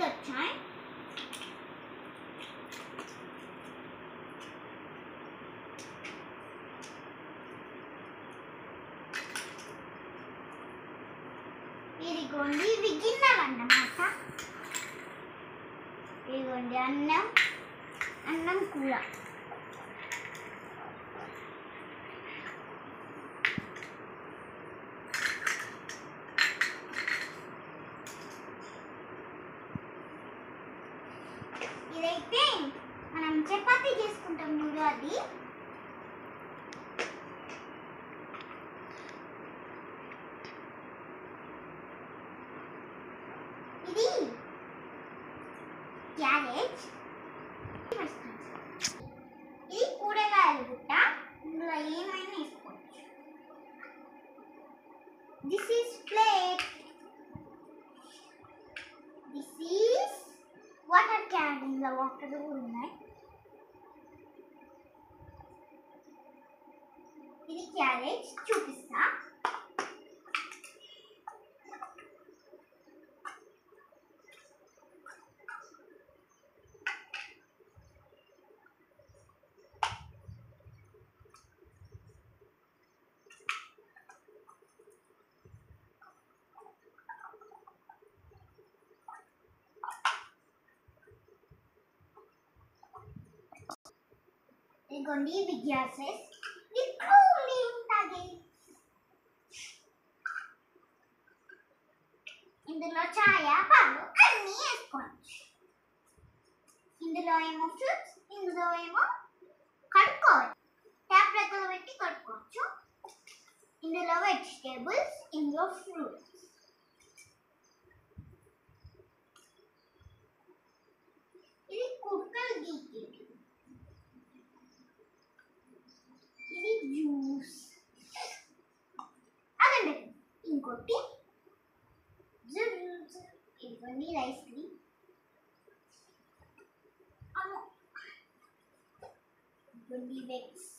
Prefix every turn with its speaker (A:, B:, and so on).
A: వచ్చాయి. ఇదిగోండి ఇవి గిన్నెలు అన్నమాట. ఇదిగోండి అన్నం కూర. ఇదైతే మనం చపాతీ చేసుకుంటాం చూడు అది. ఇది క్యారెట్. ఇది కూరగాయలు గుట్ట. ఇందులో ఏమైనా వేసుకోవచ్చు. This is plate. This is water can. ఇందులో వాటర్ కూడా ఉన్నాయి. ఇది క్యారెట్ చూపిస్తా. ఇదిగోండి ఇవి గ్యాసెస్. ఇది కూలి ఉంటుంది. ఇందులో ఛాయ పాలు అన్నీ వేసుకోవచ్చు. ఇందులో ఏమో ఫ్రూట్స్, ఇందులో ఏమో కడుక్కోవచ్చు. ట్యాప్ దగ్గర పెట్టి కడుక్కోవచ్చు. ఇందులో వెజిటేబుల్స్, ఇందులో ఫ్రూట్స్. ఇది కుక్కర్ గీకి. ఇది జ్యూస్. అదండి ఇంకోటి ఇదిగోండి ఐస్ క్రీమ్. ఇదిగోండి వెక్స్.